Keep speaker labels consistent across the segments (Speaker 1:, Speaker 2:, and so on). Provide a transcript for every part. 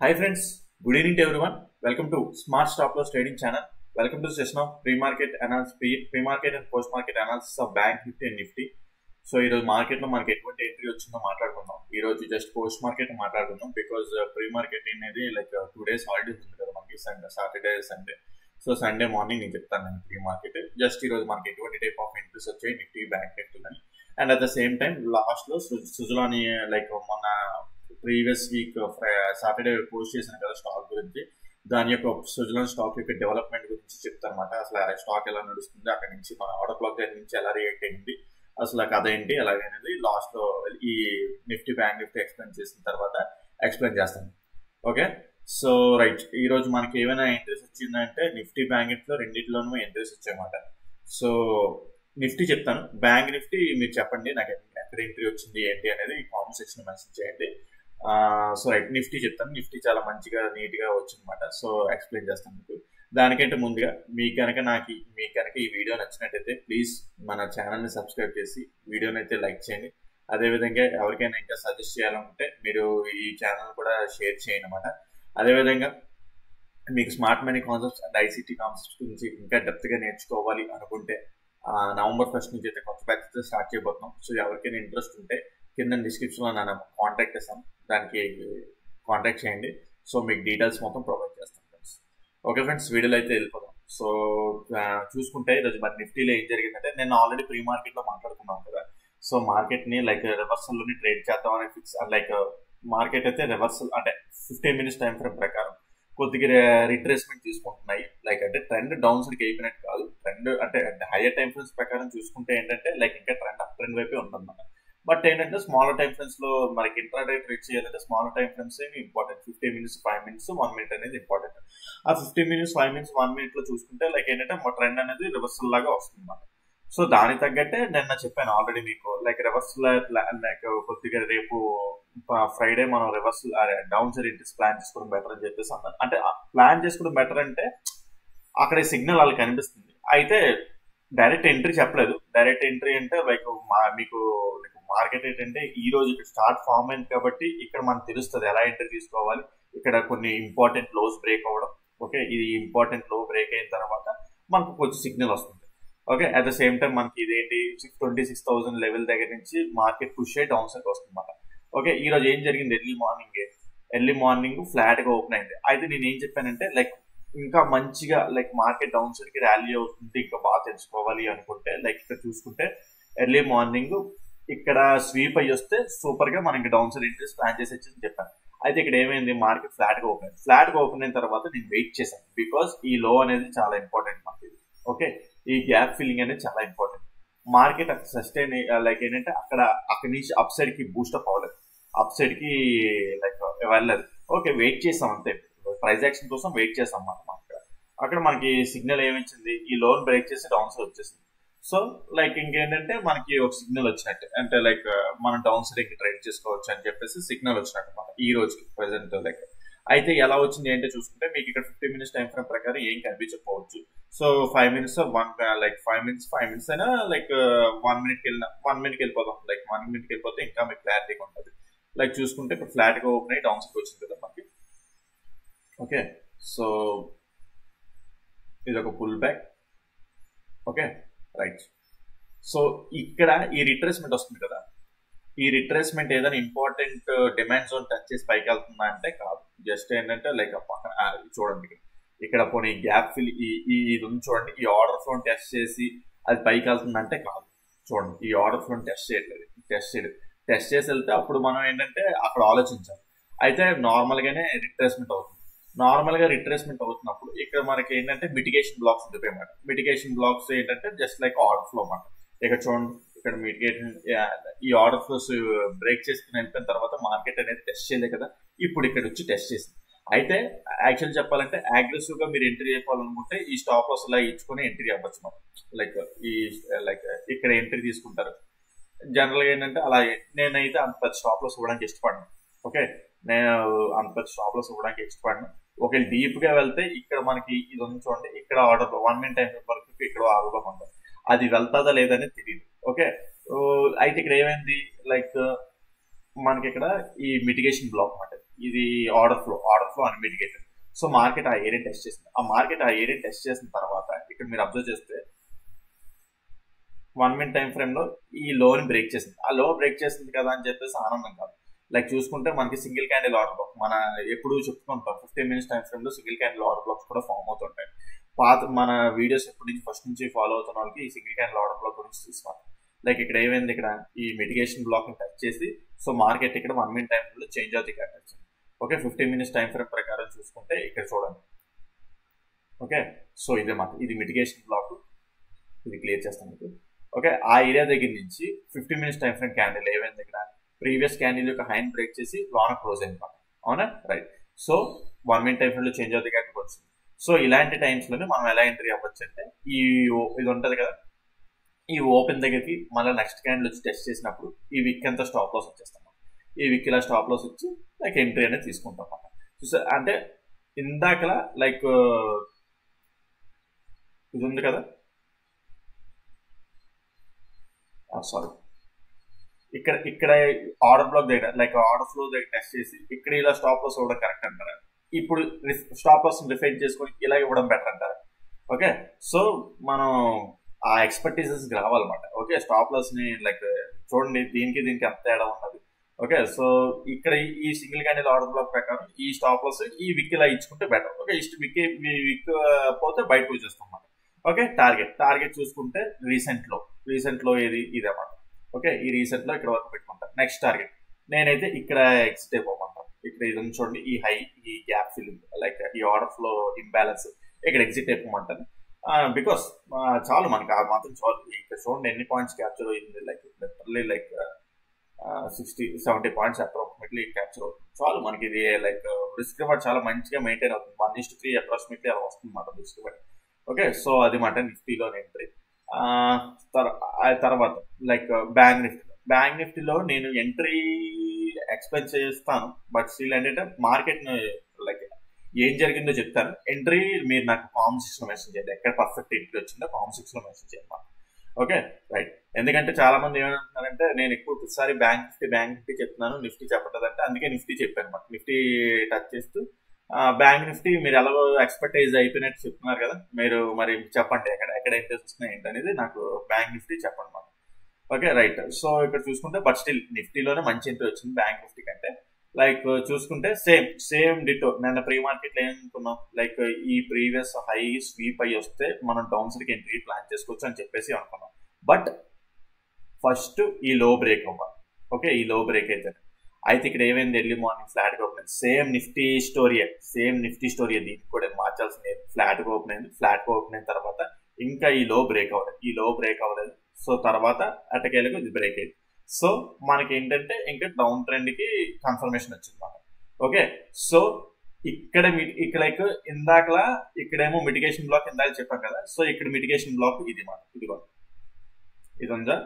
Speaker 1: Hi friends, good evening to everyone. Welcome to Smart Stop Loss Trading Channel. Welcome to the session of pre-market analysis, pre-market and post-market analysis of Bank Nifty and Nifty. So ఈరోజు మార్కెట్లో మనకి ఎటువంటి entry వచ్చిందో మాట్లాడుకుందాం. ఈరోజు just post market మాట్లాడుకుందాం because pre market అనేది like 2 days holidays ఉంది కదా మనకి, Saturday Sunday. So Sunday morning నేను చెప్తాను నేను ప్రీ మార్కెట్ జస్ట్ ఈరోజు మనకి ఎటువంటి టైప్ ఆఫ్ ఎంట్రీస్ వచ్చాయి నిఫ్టీ బ్యాంక్ నిఫ్టీలని. And at the same time లాస్ట్లో సుజలాని లైక్ మన ప్రీవియస్ వీక్ సాటర్డే పోస్ట్ చేశాను కదా స్టాక్ గురించి, దాని యొక్క సుజలాన్ స్టాక్ యొక్క డెవలప్మెంట్ గురించి చెప్తాను అనమాట. అసలు ఆ స్టాక్ ఎలా నడుస్తుంది, అక్కడ నుంచి మన ఆర్డర్ బ్లాక్ దగ్గర నుంచి ఎలా రియాక్ట్ అయింది, అసలు కథ ఏంటి అలాగనేది లాస్ట్ లో ఈ నిఫ్టీ బ్యాంక్ నిఫ్టీ ఎక్స్ప్లెయిన్ చేసిన తర్వాత ఎక్స్ప్లెయిన్ చేస్తాను. ఓకే, సో రైట్, ఈ రోజు మనకి ఏమైనా ఎంట్రీస్ వచ్చిందంటే నిఫ్టీ బ్యాంక్ నిఫ్టీలో రెండింటిలోనూ ఎంట్రీస్ వచ్చాయన్నమాట. సో నిఫ్టీ చెప్తాను, బ్యాంక్ నిఫ్టీ మీరు చెప్పండి నాకు ఎక్కడ ఎంట్రీ వచ్చింది ఏంటి అనేది కామెంట్ సెక్షన్ మెన్షన్ చేయండి. సో రైట్, నిఫ్టీ చెప్తాను. నిఫ్టీ చాలా మంచిగా నీట్ గా వచ్చిందన్నమాట. సో ఎక్స్ప్లెయిన్ చేస్తాను మీకు. దానికంటే ముందుగా మీకు కనుక ఈ వీడియో నచ్చినట్టయితే ప్లీజ్ మన ఛానల్ని సబ్స్క్రైబ్ చేసి వీడియోని అయితే లైక్ చేయండి. అదేవిధంగా ఎవరికైనా ఇంకా సజెస్ట్ చేయాలనుకుంటే మీరు ఈ ఛానల్ కూడా షేర్ చేయండి అనమాట. అదేవిధంగా మీకు smart money concepts and ICT concepts గురించి ఇంకా డెప్త్గా నేర్చుకోవాలి అనుకుంటే నవంబర్ 1st నుంచి అయితే కొత్త బ్యాచ్ అయితే స్టార్ట్ చేయబోతున్నాం. సో ఎవరికైనా ఇంట్రెస్ట్ ఉంటే కింద డిస్క్రిప్షన్లో నా కాంటాక్ట్ చేస్తాను, దానికి కాంటాక్ట్ చేయండి. సో మీకు డీటెయిల్స్ మొత్తం ప్రొవైడ్ చేస్తాను. ఓకే ఫ్రెండ్స్, వీడియోలో అయితే వెళ్ళిపోదాం. సో చూసుకుంటే ఈరోజు మరి నిఫ్టీలో ఏం జరిగిందంటే, నేను ఆల్రెడీ ప్రీ మార్కెట్లో మాట్లాడుకున్నాను కదా. సో మార్కెట్ని లైక్ రివర్సల్లోని ట్రేడ్ చేద్దామని ఫిక్స్, లైక్ మార్కెట్ అయితే రివర్సల్ అంటే 15 minutes టైం ఫ్రేమ్ ప్రకారం కొద్దిగా రిట్రేస్మెంట్ తీసుకుంటున్నాయి. లైక్ అంటే ట్రెండ్ డౌన్ సైడ్కి అయిపోయినట్టు కాదు, ట్రెండ్ అంటే హైయర్ టైం ఫ్రేమ్స్ ప్రకారం చూసుకుంటే ఏంటంటే లైక్ ఇంకా ట్రెండ్ అప్ ట్రెండ్ వైపే ఉంటుందన్నమాట. బట్ ఏంటంటే స్మాలర్ టైం ఫ్రేమ్స్ లో మనకి ఇంట్రాడే ట్రేడ్ చేయాలంటే smaller time frames important. 15 minutes 5 minutes 1 minute అనేది ఇంపార్టెంట్. ఆ 15 minutes 5 minutes 1 minute లో చూసుకుంటే లైక్ ఏంటంటే మా ట్రెండ్ అనేది రివర్సల్ లాగా వస్తుంది అన్నమాట. సో దానికి తగ్గట్టే నిన్న చెప్పాను ఆల్రెడీ మీకు, లైక్ రివర్సల్ లైక్ కొద్దిగా రేపు ఫ్రైడే మనం reversal down side entries plan చేసుకోవడం బెటర్ అని చెప్పేసి అన్నాను. అంటే ప్లాన్ చేసుకోవడం బెటర్ అంటే అక్కడ సిగ్నల్ వాళ్ళకి కనిపిస్తుంది. అయితే డైరెక్ట్ ఎంట్రీ చెప్పలేదు. డైరెక్ట్ ఎంట్రీ అంటే లైక్ మీకు మార్కెట్ ఏంటంటే ఈ రోజు ఇక్కడ స్టార్ట్ ఫామ్ అయింది కాబట్టి ఇక్కడ మనకు తెలుస్తుంది ఎలా ఎంట్రీ తీసుకోవాలి. ఇక్కడ కొన్ని ఇంపార్టెంట్ లోస్ బ్రేక్ అవ్వడం, ఓకే, ఇది ఇంపార్టెంట్ లో బ్రేక్ అయిన తర్వాత మనకు కొంచెం సిగ్నల్ వస్తుంది. Okay, at the same time మనకి ఇదేంటి 26,000 లెవెల్ దగ్గర నుంచి మార్కెట్ పుష్ అయ్యి డౌన్ సైడ్ వస్తుంది అన్నమాట. ఓకే, ఈ రోజు ఏం జరిగింది, ఎర్లీ మార్నింగ్ ఫ్లాట్ గా ఓపెన్ అయింది. అయితే నేను ఏం చెప్పానంటే లైక్ ఇంకా మంచిగా లైక్ మార్కెట్ డౌన్ సైడ్ కి ర్యాలీ అవుతుంది, ఇంకా బాగా తెలుసుకోవాలి అనుకుంటే లైక్ ఇక్కడ చూసుకుంటే ఎర్లీ మార్నింగ్ ఇక్కడ స్వీప్ అయ్యి వస్తే సూపర్ గా మనం డౌన్ సైడ్ ఎంట్రీస్ ప్లాన్ చేసి వచ్చి చెప్పాను. అయితే ఇక్కడ ఏమైంది, మార్కెట్ ఫ్లాట్ గా ఓపెన్ అయిన తర్వాత నేను వెయిట్ చేశాను బికాస్ ఈ లో అనేది చాలా ఇంపార్టెంట్ మనకి. ఓకే, ఈ గ్యాప్ ఫిల్లింగ్ అనేది చాలా ఇంపార్టెంట్. మార్కెట్ అక్కడ సస్టైన్ లైక్ ఏంటంటే అక్కడి నుంచి అప్ సైడ్ కి బూస్టప్ అవ్వలేదు, అప్ సైడ్ కి లైక్ వెళ్ళలేదు. ఓకే, వెయిట్ చేసాం అంతే, ప్రైస్ యాక్షన్ కోసం వెయిట్ చేసాం అన్నమాట. అక్కడ మనకి సిగ్నల్ ఏమిచ్చింది, ఈ లోన్ బ్రేక్ చేసి డౌన్ సైడ్ వచ్చేసింది. సో లైక్ ఇంకేంటంటే మనకి ఒక సిగ్నల్ వచ్చినట్టు, అంటే లైక్ మనం డౌన్ సైడ్ కి ట్రేడ్ చేసుకోవచ్చు అని చెప్పేసి సిగ్నల్ వచ్చినట్టు మన ఈ రోజుకి ప్రెసెంట్. లైక్ అయితే ఎలా వచ్చింది అంటే చూసుకుంటే మీకు ఇక్కడ 15 minutes టైం ఫ్రేమ్ ప్రకారం ఏం కనిపించకపోవచ్చు. సో 5 minutes లైక్ 5 minutes అయినా లైక్ 1 minute వెళ్ళిపోదాం. లైక్ 1 minute వెళ్ళిపోతే ఇంకా మీకు క్లారిటీగా ఉంటుంది. లైక్ చూసుకుంటే ఇప్పుడు ఫ్లాట్ గా ఓపెన్ అయ్యి డౌన్ సైడ్ వచ్చింది కదా మనకి. ఓకే, సో ఇది ఒక pull back. Okay right, so ఇక్కడ ఈ రిట్రేస్మెంట్ వస్తుంది కదా, ఈ రిట్రేస్మెంట్ ఏదైనా ఇంపార్టెంట్ డిమాండ్ జోన్ టచ్ చేసి పైకి వెళ్తుందా అంటే కాదు. జస్ట్ ఏంటంటే లైక్ చూడండి ఇక్కడ పోనీ గ్యాప్ ఫిల్ ఇది ఉంది చూడండి, ఈ ఆర్డర్ ఫ్లో టెస్ట్ చేసి అది పైకి వెళ్తుందంటే కాదు. చూడండి ఈ ఆర్డర్ ఫ్లో టెస్ట్ చేయట్లేదు, టెస్ట్ చేసి వెళ్తే అప్పుడు మనం ఏంటంటే అక్కడ ఆలోచించాలి. అయితే నార్మల్ గానే రిట్రేస్మెంట్ అవుతుంది. నార్మల్ గా రిట్రేస్మెంట్ అవుతున్నప్పుడు ఇక్కడ మనకి ఏంటంటే మిటిగేషన్ బ్లాక్స్ ఉంటాయి అన్నమాట. మిటిగేషన్ బ్లాక్స్ ఏంటంటే జస్ట్ లైక్ ఆర్డర్ ఫ్లో అన్నమాట. ఇక్కడ చూడండి, ఇక్కడ మిటిగేషన్ ఈ ఆర్డర్ ఫ్లోస్ బ్రేక్ చేసుకుని వెళ్ళిపోయిన తర్వాత మార్కెట్ అనేది టెస్ట్ చేయలేదు కదా, ఇప్పుడు ఇక్కడ వచ్చి టెస్ట్ చేసింది. అయితే యాక్చువల్ చెప్పాలంటే అగ్రెసివ్ గా మీరు ఎంట్రీ అయిపోవాలనుకుంటే ఈ స్టాప్ లాస్ అలా ఇచ్చుకొని ఎంట్రీ అవ్వచ్చు మనం. లైక్ ఇక్కడ ఎంట్రీ తీసుకుంటారు. జనరల్ గా ఏంటంటే అలా నేనైతే అంత పెద్ద స్టాప్ లాస్ ఇవ్వడానికి ఇష్టపడను. ఓకే, నేను అంత పెద్ద స్టాప్ లాస్ ఇవ్వడానికి ఇష్టపడను. ఒకవేళ డీప్ గా వెళ్తే ఇక్కడ మనకి ఇది ఉంది చూడండి, ఇక్కడ ఆర్డర్ 1 minute టైం వరకు ఇక్కడ ఆర్డర్ ఉంటుంది, అది వెళ్తాదా లేదనేది తెలియదు. ఓకే, అయితే ఇక్కడ ఏమైంది, లైక్ మనకి ఇక్కడ ఈ మిటిగేషన్ బ్లాక్ అన్నమాట. ఇది order flow unmitigated. So market ఆ ఏరియా టెస్ట్ చేసింది. ఆ మార్కెట్ ఆ ఏరియా టెస్ట్ చేసిన తర్వాత ఇక్కడ మీరు అబ్జర్వ్ చేస్తే 1 minute టైం ఫ్రేమ్ లో ఈ లోని బ్రేక్ చేసింది. ఆ లో బ్రేక్ చేసింది కదా అని చెప్పేసి ఆనందం కాదు. లైక్ చూసుకుంటే మనకి సింగిల్ క్యాండిల్ ఆర్డర్ బ్లాక్ మన ఎప్పుడు చెప్పుకుంటాం 15 minutes టైం ఫ్రేమ్ లో సింగిల్ క్యాండిల్ ఆర్డర్ బ్లాక్స్ కూడా ఫామ్ అవుతుంటాయి. మన వీడియోస్ ఎప్పటి నుంచి ఫస్ట్ నుంచి ఫాలో అవుతున్న వాళ్ళకి ఈ సింగిల్ క్యాండిల్ ఆర్డర్ బ్లాక్ గురించి తీసుకోవాలి. లైక్ ఇక్కడ ఏమైంది, ఇక్కడ ఈ మిటిగేషన్ బ్లాక్ ని టచ్ చేసి సో మార్కెట్ ఇక్కడ 1 minute టైం ఫ్రేమ్ లో చేంజ్ అవుతుంది కట్టచ్చు. ఓకే, 15 minutes టైం ఫ్రేమ్ ప్రకారం చూసుకుంటే ఇక్కడ చూడండి. ఓకే, సో ఇదే మాట, ఇది మిటిగేషన్ బ్లాక్, ఇది క్లియర్ చేస్తాను మీకు. ఓకే, ఆ ఏరియా దగ్గర నుంచి 15 minutes టైం ఫ్రేమ్ క్యాండిల్ ఏమైంది, ఇక్కడ ప్రీవియస్ క్యాండిల్ యొక్క హైన్ బ్రేక్ చేసి లోన క్లోజ్ అయింది మాట. అవునా, right. So 1 minute time frame లో చేంజ్ అవుతుంది కాబట్టి వచ్చింది. సో ఇలాంటి టైమ్స్ లోనే మనం ఎలా ఎంట్రీ అవ్వచ్చు అంటే ఇది ఉంటుంది కదా, ఈ ఓపెన్ దగ్గరికి మళ్ళీ నెక్స్ట్ క్యాండిల్ వచ్చి టెస్ట్ చేసినప్పుడు ఈ విక్ అంతా స్టాప్ లాస్ వచ్చేస్తాం. ఈ విక్ ఇలా స్టాప్ లాస్ వచ్చి లైక్ ఎంట్రీ అనేది తీసుకుంటాం అన్నమాట. అంటే ఇందాకలా లైక్ ఇది ఉంది కదా, సారీ, ఇక్కడ ఆర్డర్ బ్లాక్ దగ్గర లైక్ ఆర్డర్ ఫ్లో దగ్గర టెస్ట్ చేసి ఇక్కడ ఇలా స్టాప్ లాస్ ఇవ్వడం కరెక్ట్ అంటారా, ఇప్పుడు స్టాప్ లాస్ రిఫైన్ చేసుకొని ఇలా ఇవ్వడం బెటర్ అంటారా? ఓకే, సో మనం ఆ ఎక్స్పర్టీసెస్ రావాలన్నమాట. ఓకే, స్టాప్ లాస్ ని లైక్ చూడండి, దీనికి ఎంత తేడా ఉన్నది. ఓకే, సో ఇక్కడ ఈ సింగిల్ క్యాండిల్ ఆర్డర్ బ్లాక్ ప్రకారం ఈ స్టాప్ లాస్ ఈ విక్ ఇలా ఇచ్చుకుంటే బెటర్. ఓకే, విక్ పోతే బయటకు వచ్చేస్తాం అన్నమాట. ఓకే, టార్గెట్ చూసుకుంటే రీసెంట్ లో ఏది ఇదన్నమాట. ఓకే, ఈ రీసెంట్ లో ఇక్కడ వరకు పెట్టుకుంటాను. నెక్స్ట్ టార్గెట్ నేనైతే ఇక్కడ ఎగ్జిట్ అయిపోమంటాను. ఇక్కడ ఇది చూడండి, ఈ హై, ఈ గ్యాప్ ఫిల్లింగ్ లైక్ ఈ ఆర్డర్ ఫ్లో ఇంబ్యాలెన్స్, ఇక్కడ ఎగ్జిట్ అయిపోమంటాను. బికాస్ చాలు మనకి ఆ మాత్రం చాలు. ఇక్కడ చూడండి ఎన్ని పాయింట్స్ క్యాప్చర్ అయింది, like literally like 60-70 points approximately capture అవుతుంది. చాలు మనకి ఇది లైక్ రిస్క్ రివార్డ్ చాలా మంచిగా మెయింటైన్ అవుతుంది. 1:3 అప్రాక్సిమేట్లీ అలా వస్తుంది మాట రిస్క్ రివార్డ్. ఓకే, సో అది మాట నిఫ్టీలో ఎంట్రీ. తర్వాత లైక్ బ్యాంక్ నిఫ్టీలో నేను ఎంట్రీ ఎక్స్పెక్ట్ చేస్తాను, బట్ స్టిల్ ఏంటంటే మార్కెట్ లైక్ ఏం జరిగిందో చెప్తాను. ఎంట్రీ మీరు నాకు కామెంట్ సెక్షన్ లో మెసేజ్ చేయండి, ఎక్కడ పర్ఫెక్ట్ ఎంట్రీ వచ్చిందో కామెంట్ సెక్షన్ లో మెసేజ్ చేయండి. Okay, right. ఎందుకంటే చాలా మంది ఏమంటున్నారంటే నేను ఎక్కువ ప్రతిసారి బ్యాంక్ నిఫ్టీ చెప్తున్నాను, నిఫ్టీ చెప్పట్లేదంటే అందుకే నిఫ్టీ చెప్పాను అనమాట. నిఫ్టీ టచ్ చేస్తూ బ్యాంక్ నిఫ్టీ మీరు ఎలాగో ఎక్స్పర్టైజ్ అయిపోయినట్టు చెప్తున్నారు కదా, మీరు మరి చెప్పండి ఎక్కడ ఇంట్రెస్ట్ వస్తున్నాయి ఏంటనేది నాకు బ్యాంక్ నిఫ్టీ చెప్పండి అన్నమాట. Okay, right. సో ఇక్కడ చూసుకుంటే బట్ స్టిల్ నిఫ్టీలోనే మంచి ఎంట్రీ వచ్చింది బ్యాంక్ నిఫ్టీ కంటే. లైక్ చూసుకుంటే సేమ్ డిటో నేను ప్రీ మార్కెట్ లో ఏమనుకున్నాం, లైక్ ఈ ప్రీవియస్ హై స్వీప్ అయ్యి వస్తే మనం డౌన్ సైడ్ కి ఎంట్రీ ప్లాన్ చేసుకోవచ్చు అని చెప్పేసి అనుకున్నాం. బట్ ఫస్ట్ ఈ లో బ్రేక్ అవ్వాలి. ఓకే, ఈ లో బ్రేక్ అయితే ఇక్కడ ఏమైంది, ఎర్లీ మార్నింగ్ ఫ్లాట్ గా ఓపెన్ అయింది. సేమ్ నిఫ్టీ స్టోరీ దీనికి కూడా మార్చాల్సింది. ఫ్లాట్ గా ఓపెన్ అయిన తర్వాత ఇంకా ఈ లో బ్రేక్ అవ్వలేదు. సో తర్వాత అటకేలకు ఇది బ్రేక్ అయింది. సో మనకి ఏంటంటే ఇంకా డౌన్ ట్రెండ్ కి కన్ఫర్మేషన్ వచ్చింది మాట. ఓకే, సో ఇక్కడ లైక్ ఇందాకలా ఇక్కడేమో మిటిగేషన్ బ్లాక్ ఇందాక చెప్పాం కదా, సో ఇక్కడ మిటిగేషన్ బ్లాక్ ఇది మాట. ఇది ఉందా,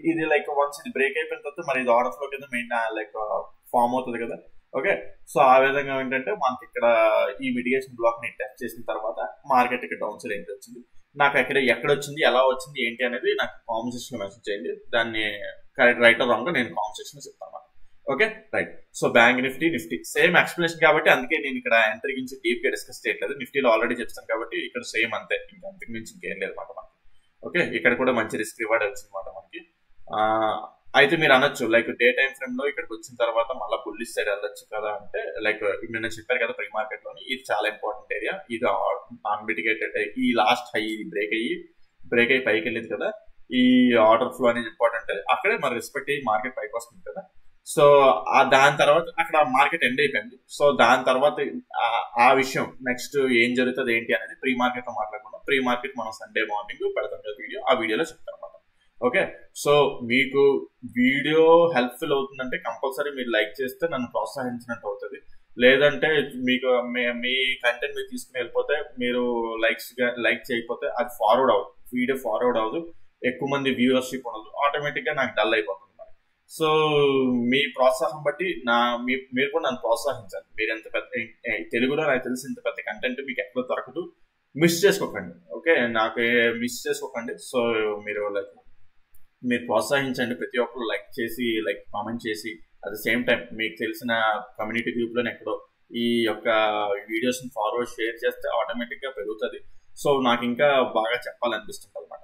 Speaker 1: ఇది లైక్ వన్స్ ఇది బ్రేక్ అయిపోయిన తర్వాత మరి ఇది ఆర్డర్ ఫ్లో కింద మెయిన్ లైక్ ఫామ్ అవుతుంది కదా. ఓకే, సో ఆ విధంగా ఏంటంటే మనకి ఇక్కడ ఈ మిటిగేషన్ బ్లాక్ ని టెస్ట్ చేసిన తర్వాత మార్కెట్ ఇక్కడ డౌన్ సైడ్ ఎంట్రీ వచ్చింది. నాకు ఎక్కడ వచ్చింది, ఎలా వచ్చింది, ఏంటి అనేది నాకు కామెంట్ సెక్షన్ లో మెసేజ్ చేయండి. దాన్ని కరెక్ట్ రైట్ ఆర్ రాంగ్ నేను కామెంట్ సెక్షన్ లో చెప్తాను. Okay, right. So bank Nifty same explanation కాబట్టి అందుకే నేను ఇక్కడ ఎంట్రీ గురించి డీప్ గా డిస్కస్ చేయట్లేదు. నిఫ్టీలో ఆల్రెడీ చెప్తాను కాబట్టి ఇక్కడ సేమ్ అంతే, ఇంకా అంతకు మించి ఇంకేం లేదు మాట మనకి. ఓకే, ఇక్కడ కూడా మంచి రిస్క్ రివార్డ్ వచ్చింది మాట మనకి. అయితే మీరు అనొచ్చు లైక్ డే టైం ఫ్రేమ్ లో ఇక్కడికి వచ్చిన తర్వాత మళ్ళీ బుల్లిష్ సైడ్ వెళ్ళొచ్చు కదా అంటే, లైక్ నేను చెప్పారు కదా ప్రీ మార్కెట్ లోని ఇది చాలా ఇంపార్టెంట్ ఏరియా. ఇది అన్మిటిగేటెడ్ ఈ లాస్ట్ హై బ్రేక్ అయ్యి పైకి వెళ్ళింది కదా, ఈ ఆర్డర్ ఫ్లో అనేది ఇంపార్టెంట్. అక్కడే మరి రెస్పెక్ట్ అయ్యి మార్కెట్ పైకి వస్తుంది కదా. సో దాని తర్వాత అక్కడ మార్కెట్ ఎండ్ అయిపోయింది. సో దాని తర్వాత ఆ విషయం నెక్స్ట్ ఏం జరుగుతుంది ఏంటి అనేది ప్రీ మార్కెట్ లో మాట్లాడుకుందాం. ప్రీ మార్కెట్ మనం సండే మార్నింగ్ పెడతాం కదా వీడియో, ఆ వీడియోలో చెప్తాం అనమాట. ఓకే, సో మీకు వీడియో హెల్ప్ఫుల్ అవుతుందంటే కంపల్సరీ మీరు లైక్ చేస్తే నన్ను ప్రోత్సహించినట్టు అవుతుంది. లేదంటే మీకు మీ కంటెంట్ మీరు తీసుకుని వెళ్ళిపోతే మీరు లైక్ చేయకపోతే అది వీడియో ఫార్వర్డ్ అవ్వదు, ఎక్కువ మంది వ్యూవర్షిప్ ఉండదు, ఆటోమేటిక్ గా నాకు డల్ అయిపోతుంది. సో మీ ప్రోత్సాహం బట్టి మీరు కూడా నన్ను ప్రోత్సహించాలి. మీరు ఎంత పెద్ద తెలుగులో నాకు తెలిసి ఇంత పెద్ద కంటెంట్ మీకు ఎక్కడ దొరకదు, మిస్ చేసుకోకండి. ఓకే, నాకు మిస్ చేసుకోకండి. సో మీరు ప్రోత్సహించండి, ప్రతి ఒక్కరు లైక్ చేసి కామెంట్ చేసి అట్ ద సేమ్ టైం మీకు తెలిసిన కమ్యూనిటీ గ్రూప్లోనే ఎక్కడో ఈ యొక్క వీడియోస్ని ఫార్వర్డ్ షేర్ చేస్తే ఆటోమేటిక్గా పెరుగుతుంది. సో నాకు ఇంకా బాగా చెప్పాలనిపిస్తుంది అనమాట.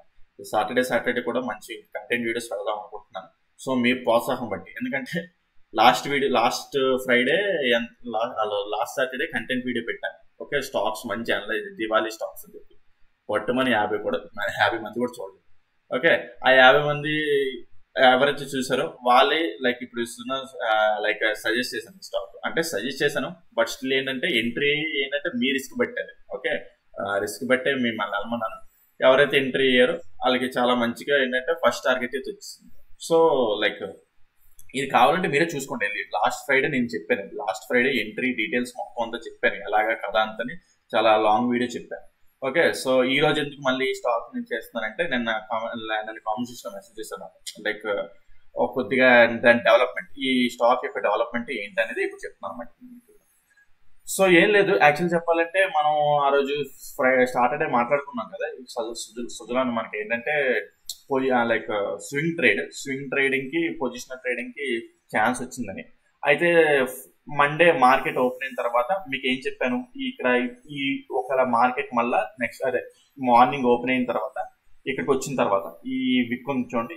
Speaker 1: సాటర్డే కూడా మంచి కంటెంట్ వీడియోస్ పెడదాం అనుకుంటున్నాను. సో మీ ప్రోత్సాహం బట్టి, ఎందుకంటే last Friday last Saturday content video పెట్టాను. ఓకే, స్టాక్స్ మంచి అనలైజ్ దివాళీ స్టాక్స్ అని చెప్పి పట్టుమని 50 మంది కూడా చూడలేదు. ఓకే, ఆ 50 మంది ఎవరైతే చూసారో వాళ్ళే లైక్ ఇప్పుడు ఇస్తున్న లైక్ సజెస్ట్ చేశాను స్టాక్, అంటే సజెస్ట్ చేశాను. బట్ స్టిల్ ఏంటంటే ఎంట్రీ ఏంటంటే మీ రిస్క్ పెట్టారు. ఓకే, రిస్క్ బట్టే మిమ్మల్ని వెళ్ళమన్నాను. ఎవరైతే ఎంట్రీ అయ్యారో వాళ్ళకి చాలా మంచిగా ఏంటంటే ఫస్ట్ టార్గెట్ అయితే వచ్చింది. సో లైక్ ఇది కావాలంటే మీరే చూసుకోండి. లాస్ట్ ఫ్రైడే నేను చెప్పాను, లాస్ట్ ఫ్రైడే ఎంట్రీ డీటెయిల్స్ మొత్తం అంతా చెప్పాను, ఎలాగా కదా అంతని చాలా లాంగ్ వీడియో చెప్పాను. ఓకే, సో ఈ రోజు ఎందుకు మళ్ళీ స్టాక్ నేను చేస్తున్నానంటే నిన్న కామెంట్స్ లో మెసేజ్ చేశాను, లైక్ కొద్దిగా దాని డెవలప్మెంట్, ఈ స్టాక్ యొక్క డెవలప్మెంట్ ఏంటి అనేది ఇప్పుడు చెప్తున్నాను అన్నమాట. సో ఏం లేదు, యాక్చువల్ చెప్పాలంటే మనం ఆ రోజు సాటర్డే మాట్లాడుకున్నాం కదా, సుజలాన్ మనకి ఏంటంటే లైక్ స్వింగ్ ట్రేడింగ్ కి పొజిషనల్ ట్రేడింగ్ కి ఛాన్స్ వచ్చిందని. అయితే మండే మార్కెట్ ఓపెన్ అయిన తర్వాత మీకు ఏం చెప్పాను, ఇక్కడ ఈ ఒక మార్కెట్ మళ్ళా నెక్స్ట్ మార్నింగ్ ఓపెన్ అయిన తర్వాత ఇక్కడికి వచ్చిన తర్వాత ఈ విక్ చూడండి,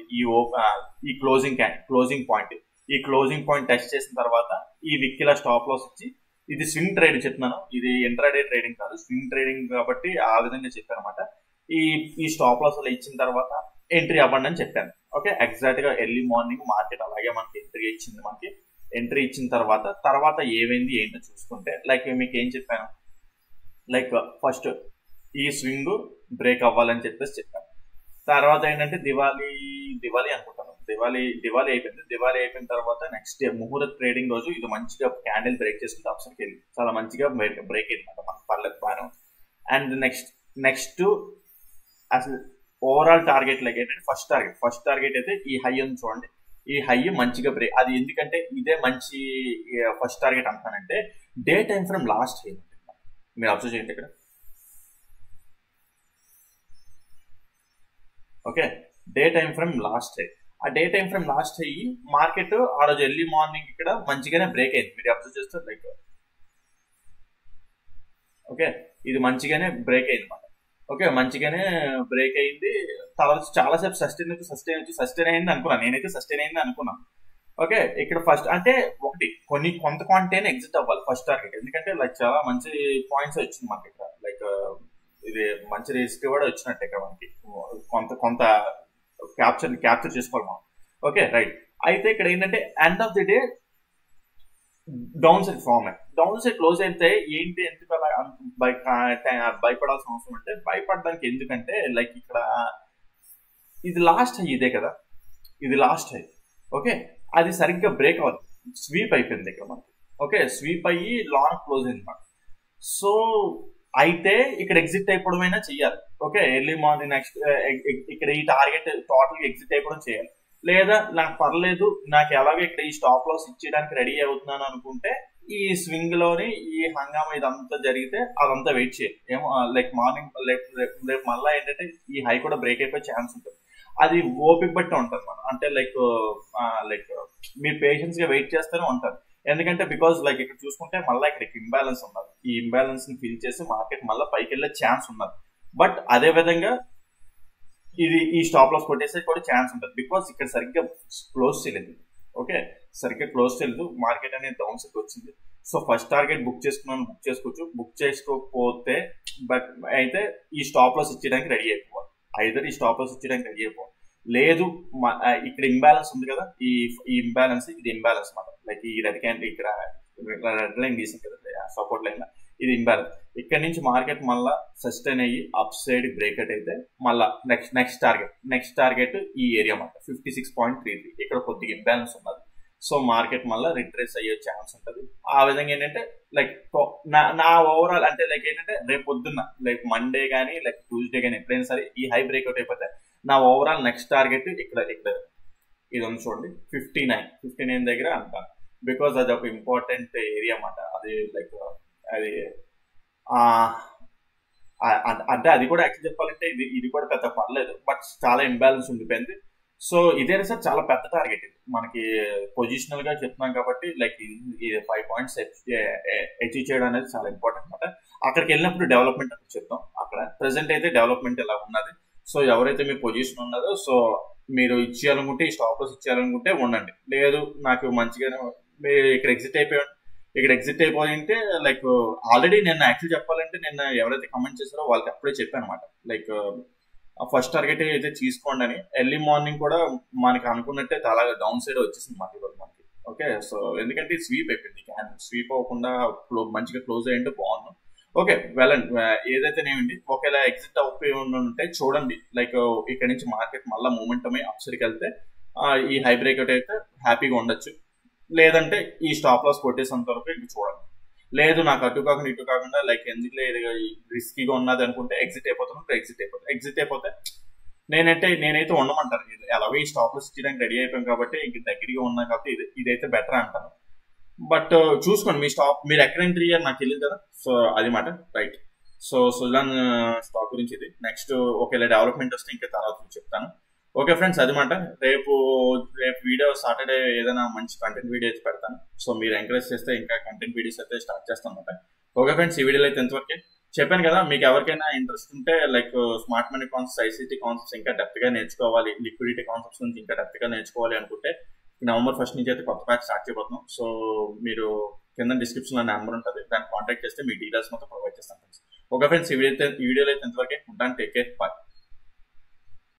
Speaker 1: ఈ క్లోజింగ్ పాయింట్ టెస్ట్ చేసిన తర్వాత ఈ విక్ ఇలా స్టాప్ లాస్ ఇచ్చి, ఇది స్వింగ్ ట్రేడ్ చెప్తున్నాను, ఇది ఇంట్రాడే ట్రేడింగ్ కాదు, స్వింగ్ ట్రేడింగ్ కాబట్టి ఆ విధంగా చెప్పాను అనమాట. ఈ స్టాప్ లాస్ అలా ఇచ్చిన తర్వాత ఎంట్రీ అవ్వండి అని చెప్పాను. ఓకే, ఎగ్జాక్ట్ గా ఎర్లీ మార్నింగ్ మార్కెట్ అలాగే మనకి ఎంట్రీ ఇచ్చింది. ఎంట్రీ ఇచ్చిన తర్వాత ఏమైంది ఏంటో చూసుకుంటే లైక్ మీకు ఏం చెప్పాను, లైక్ ఫస్ట్ ఈ స్వింగ్ బ్రేక్ అవ్వాలని చెప్పాను. తర్వాత ఏంటంటే దివాళీ అనుకుంటాను, దివాళీ అయిపోయింది. దివాళీ అయిపోయిన తర్వాత నెక్స్ట్ డే ముహూర్త్ ట్రేడింగ్ రోజు ఇది మంచిగా క్యాండిల్ బ్రేక్ చేసుకుంటే అప్సర్కి వెళ్ళి చాలా మంచిగా బ్రేక్ అయింది అనమాట, మనకు పర్లేదు బాగానే. అండ్ నెక్స్ట్ అసలు ఓవరాల్ టార్గెట్ లైక్ ఏంటంటే ఫస్ట్ టార్గెట్ అయితే ఈ హై ఉంది చూడండి, ఈ హై మంచిగా బ్రేక్, అది ఎందుకంటే ఇదే మంచి ఫస్ట్ టార్గెట్ అంటానంటే day time from last high మీరు అబ్జర్వ్ చేయండి ఇక్కడ. Okay, day time from last high, ఆ day time from last high market ఆ రోజు ఎర్లీ మార్నింగ్ ఇక్కడ మంచిగానే బ్రేక్ అయింది, మీరు అబ్జర్వ్ చేస్తారు లైక్. ఓకే, ఇది మంచిగానే బ్రేక్ అయింది అనమాట. ఓకే, మంచిగానే బ్రేక్ అయింది. తర్వాత చాలాసేపు సస్టైన్ అయింది అనుకున్నాను, నేనైతే సస్టైన్ అయింది అనుకున్నాను. ఓకే, ఇక్కడ ఫస్ట్ అంటే కొంత క్వాంటిటీ ఎగ్జిట్ అవ్వాలి ఫస్ట్ టార్గెట్, ఎందుకంటే లైక్ చాలా మంచి పాయింట్స్ వచ్చింది మనకి ఇక్కడ, లైక్ ఇది మంచి రిస్క్ కూడా వచ్చినట్టు ఇక్కడ మనకి కొంత క్యాప్చర్ చేసుకోవాలి మనం. ఓకే రైట్, అయితే ఇక్కడ ఏంటంటే end of the day down side close అయితే ఏంటి, ఎందుకు అలా భయపడాల్సిన అవసరం అంటే, భయపడడానికి ఎందుకంటే లైక్ ఇక్కడ ఇది లాస్ట్ హై, ఇదే కదా ఇది లాస్ట్ హై. ఓకే, అది సరిగ్గా బ్రేక్ అవ్వదు, స్వీప్ అయిపోయింది ఇక్కడ మనకి. ఓకే, స్వీప్ అయ్యి లాంగ్ క్లోజ్ అయింది మనకి. సో అయితే ఇక్కడ ఎగ్జిట్ అయిపోవడమైనా చెయ్యాలి. ఓకే, ఎర్లీ మార్నింగ్ నెక్స్ట్ ఇక్కడ ఈ టార్గెట్ టోటల్ ఎగ్జిట్ అయిపోవడం చేయాలి. లేదా నాకు పర్లేదు, నాకు ఎలాగో ఇక్కడ ఈ స్టాప్ లాస్ ఇచ్చేయడానికి రెడీ అవుతున్నాను అనుకుంటే ఈ స్వింగ్ లోని ఈ హంగామా ఇదంతా జరిగితే అదంతా వెయిట్ చేయాలి. ఏమో లైక్ మార్నింగ్ రేపు మళ్ళీ ఏంటంటే ఈ హై కూడా బ్రేక్ అయిపోయే ఛాన్స్ ఉంటుంది. అది ఓపిక బట్టి ఉంటుంది మనం, అంటే లైక్ మీరు పేషెన్స్ గా వెయిట్ చేస్తూనే ఉంటారు. ఎందుకంటే బికాజ్ లైక్ ఇక్కడ చూసుకుంటే మళ్ళీ ఇక్కడ ఇంబ్యాలెన్స్ ఉన్నది, ఈ ఇంబ్యాలెన్స్ ని ఫిల్ చేసి మార్కెట్ మళ్ళీ పైకి వెళ్ళే ఛాన్స్ ఉన్నది. బట్ అదే విధంగా ఈ స్టాప్ లాస్ కొట్టేసే కూడా ఛాన్స్ ఉంటుంది, బికాస్ ఇక్కడ సరిగ్గా క్లోజ్ చేయలేదు. ఓకే, సరిగ్గా క్లోజ్ చేయలేదు, మార్కెట్ అనేది డౌన్ సైడ్ వచ్చింది. సో ఫస్ట్ టార్గెట్ బుక్ చేసుకోవచ్చు, బుక్ చేసుకోకపోతే బట్ అయితే ఈ స్టాప్ లాస్ ఇచ్చేయడానికి రెడీ అయిపోవాలి, ఐదర్ ఈ స్టాప్ లాస్ ఇచ్చేయడానికి రెడీ అయిపోవాలి. లేదు ఇక్కడ ఇంబ్యాలెన్స్ ఉంది కదా, ఈ ఇంబ్యాలెన్స్ ఇది ఇంబ్యాలెన్స్ అన్నమాట, లైక్ ఈ రెడ్ క్యాండిల్ ఇక్కడ రెడ్ లైన్ గీసింది కదా సపోర్ట్ లైన్, ఇది ఇంబ్యాలెన్స్. ఇక్కడ నుంచి మార్కెట్ మళ్ళా సస్టైన్ అయ్యి అప్ సైడ్ బ్రేక్అట్ అయితే మళ్ళా నెక్స్ట్ టార్గెట్ ఈ ఏరియా మాట 56.33, ఇక్కడ కొద్దిగా ఇంబ్యాలెన్స్ ఉన్నది. సో మార్కెట్ మళ్ళీ రిట్రేస్ అయ్యే ఛాన్స్ ఉంటుంది. ఆ విధంగా ఏంటంటే లైక్ నా ఓవరాల్ అంటే లైక్ ఏంటంటే రేపు పొద్దున్న లైక్ మండే కానీ లైక్ ట్యూస్డే కానీ ఎప్పుడైనా సరే ఈ హై బ్రేక్అవుట్ అయిపోతే నా ఓవరాల్ నెక్స్ట్ టార్గెట్ ఇక్కడ ఇది ఉంది చూడండి 59 దగ్గర అంటాను, బికాస్ అది ఒక ఇంపార్టెంట్ ఏరియా అన్నమాట. అది లైక్ అది అంటే అది కూడా యాక్చువల్ చెప్పాలంటే ఇది కూడా పెద్ద పర్లేదు, బట్ చాలా ఇంబ్యాలెన్స్ ఉండిపోయింది. సో ఇదే సార్ చాలా పెద్ద టార్గెట్ ఇది మనకి. పొజిషనల్ గా చెప్తున్నాం కాబట్టి లైక్ ఈ 5 పాయింట్స్ అచీవ్ చేయడం అనేది చాలా ఇంపార్టెంట్ అనమాట. అక్కడికి వెళ్ళినప్పుడు డెవలప్మెంట్ అని చెప్తాం. అక్కడ ప్రెసెంట్ అయితే డెవలప్మెంట్ ఎలా ఉన్నది. సో ఎవరైతే మీ పొజిషన్ ఉన్నదో సో మీరు ఇచ్చేయాలనుకుంటే ఈ స్టాప్ లాస్ ఇచ్చేయాలనుకుంటే ఉండండి. లేదు నాకు మంచిగానే మీరు ఇక్కడ ఎగ్జిట్ అయిపోయింటే లైక్ ఆల్రెడీ నేను యాక్చువల్ చెప్పాలంటే నేను ఎవరైతే కమెంట్ చేశారో వాళ్ళకి అప్పుడే చెప్పాను అనమాట. లైక్ ఫస్ట్ టార్గెట్ అయితే తీసుకోండి అని. ఎర్లీ మార్నింగ్ కూడా మనకి అనుకున్నట్టే చాలా డౌన్ సైడ్ వచ్చేసింది మాట ఇవాళ మనకి. ఓకే, సో ఎందుకంటే స్వీప్ అయిపోయింది. స్వీప్ అవ్వకుండా మంచిగా క్లోజ్ అయ్యింటే బాగుంది. ఓకే వెళ్ళండి. ఏదైతేనేమండి ఒకవేళ ఎగ్జిట్ అయిపోయి ఉంటే చూడండి లైక్ ఇక్కడ నుంచి మార్కెట్ మళ్ళీ మూమెంటం అయ్యి అప్ సైడ్కి వెళ్తే ఈ హై బ్రేక్అవుట్ అయితే హ్యాపీగా ఉండొచ్చు. లేదంటే ఈ స్టాప్ లాస్ కొట్టేసేంత వరకు ఇంక చూడండి. లేదు నాకు అటు కాకుండా ఇటు కాకుండా లైక్ ఎందుకు లేదు రిస్కీగా ఉన్నది అనుకుంటే ఎగ్జిట్ ఎగ్జిట్ అయిపోతే నేనైతే ఉండమంటాను. ఎలాగో ఈ స్టాప్ లాస్ ఇచ్చడానికి రెడీ అయిపోయాం కాబట్టి ఇంక దగ్గరగా ఉన్నా కాబట్టి ఇదైతే బెటర్ అంటాను. బట్ చూసుకోండి మీ స్టాప్ మీరు ఎక్కడ ఎంట్రీ అయ్యారు నాకు తెలియదు కదా. సో అది మాట రైట్. సో సుజలాన్ స్టాక్ గురించి ఇది. నెక్స్ట్ ఒకవేళ డెవలప్మెంట్ వస్తే ఇంకా తర్వాత చెప్తాను. ఓకే ఫ్రెండ్స్, అది మాట. రేపు వీడియో సాటర్డే ఏదైనా మంచి కంటెంట్ వీడియో అయితే పెడతాను. సో మీరు ఎంకరేజ్ చేస్తే ఇంకా కంటెంట్ వీడియోస్ అయితే స్టార్ట్ చేస్తాను అనమాట. ఓకే ఫ్రెండ్స్, ఈ వీడియోలో అయితే ఎంతవరకే చెప్పాను కదా. మీకు ఎవరికైనా ఇంట్రెస్ట్ ఉంటే like smart money concepts, ICT concepts ఇంకా డెప్త్ గా నేర్చుకోవాలి, లిక్విడిటీ కాన్సెప్ట్స్ నుంచి ఇంకా డెప్త్ గా నేర్చుకోవాలి అనుకుంటే నవంబర్ 1 నుంచి అయితే కొత్త బ్యాచ్ స్టార్ట్ చేయబోతున్నాం. సో మీరు కింద డిస్క్రిప్షన్ లో నెంబర్ ఉంటుంది, దాన్ని కాంటాక్ట్ చేస్తే మీ డీటెయిల్స్ మొత్తం ప్రొవైడ్ చేస్తాను ఫ్రెండ్స్. ఓకే ఫ్రెండ్స్, ఈ వీడియోలో అయితే ఎంతవరకే ఉంటాను. Take care, bye.